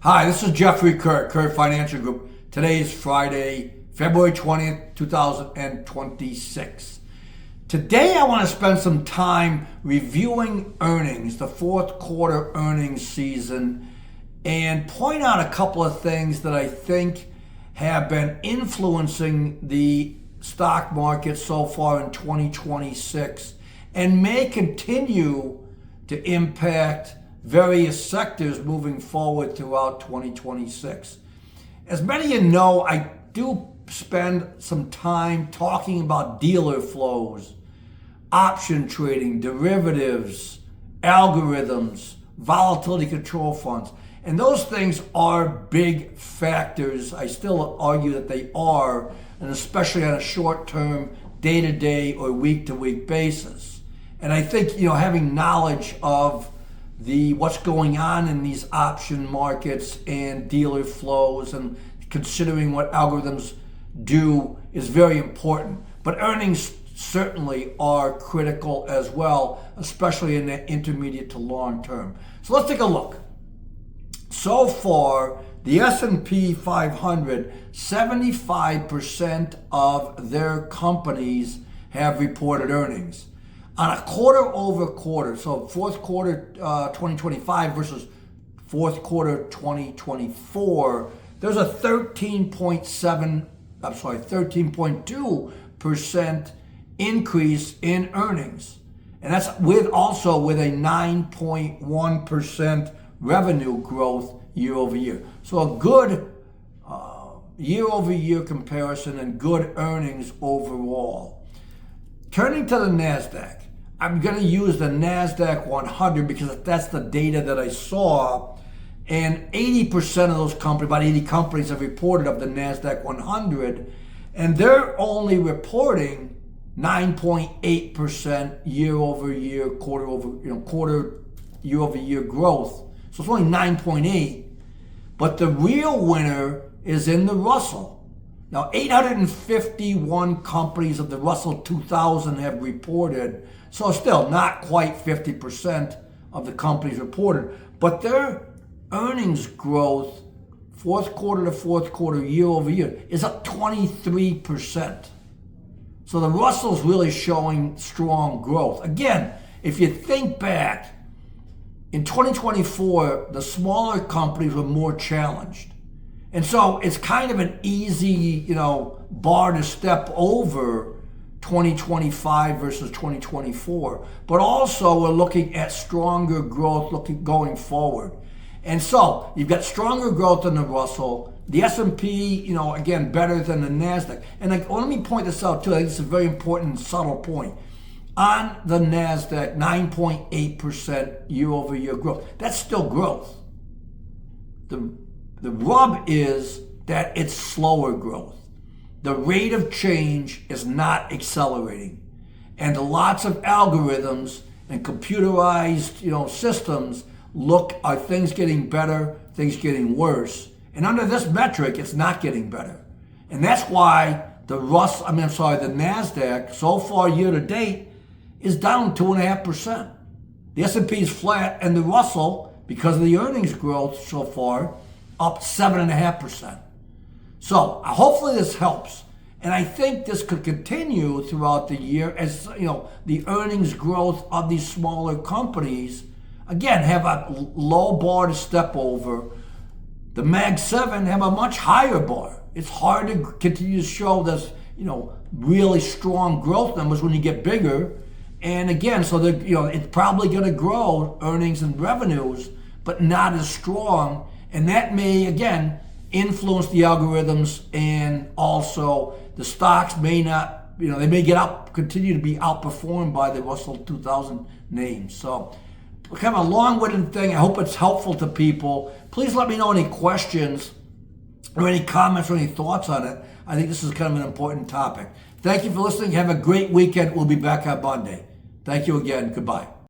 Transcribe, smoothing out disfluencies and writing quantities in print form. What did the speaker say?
Hi, this is Jeffrey Kurt Financial Group. Today is Friday, February 20th, 2026. Today I want to spend some time reviewing earnings, the fourth quarter earnings season, and point out a couple of things that I think have been influencing the stock market so far in 2026 and may continue to impact various sectors moving forward throughout 2026. As many of you know, I do spend some time talking about dealer flows, option trading, derivatives, algorithms, volatility control funds. And those things are big factors. I still argue that they are, and especially on a short-term, day-to-day or week-to-week basis. And I think, having knowledge of what's going on in these option markets and dealer flows and considering what algorithms do is very important. But earnings certainly are critical as well, especially in the intermediate to long term. So let's take a look. So far, the S&P 500, 75% of their companies have reported earnings. On a quarter over quarter, so fourth quarter 2025 versus fourth quarter 2024, there's a 13.2% increase in earnings. And that's with a 9.1% revenue growth year over year. So a good year over year comparison and good earnings overall. Turning to the NASDAQ. I'm going to use the NASDAQ 100 because that's the data that I saw. And 80% of those companies, about 80 companies have reported of the NASDAQ 100. And they're only reporting 9.8% year over year, quarter year over year growth. So it's only 9.8. But the real winner is in the Russell. Now, 851 companies of the Russell 2000 have reported, so still not quite 50% of the companies reported, but their earnings growth, fourth quarter to fourth quarter, year over year, is up 23%. So the Russell's really showing strong growth. Again, if you think back, in 2024, the smaller companies were more challenged. And so it's kind of an easy, bar to step over 2025 versus 2024. But also we're looking at stronger growth going forward. And so you've got stronger growth in the Russell. The S&P, again, better than the NASDAQ. And let me point this out too. I think it's a very important subtle point. On the NASDAQ, 9.8% year over year growth. That's still growth. The rub is that it's slower growth. The rate of change is not accelerating. And lots of algorithms and computerized, systems are things getting better, things getting worse. And under this metric, it's not getting better. And that's why the NASDAQ so far year to date is down 2.5%. The S&P is flat and the Russell, because of the earnings growth so far, up 7.5%. So hopefully this helps. And I think this could continue throughout the year as the earnings growth of these smaller companies, again, have a low bar to step over. The Mag 7 have a much higher bar. It's hard to continue to show this, really strong growth numbers when you get bigger. And again, so that it's probably going to grow earnings and revenues, but not as strong. And that may, again, influence the algorithms, and also the stocks may not, they may continue to be outperformed by the Russell 2000 names. So kind of a long-winded thing. I hope it's helpful to people. Please let me know any questions or any comments or any thoughts on it. I think this is kind of an important topic. Thank you for listening. Have a great weekend. We'll be back on Monday. Thank you again. Goodbye.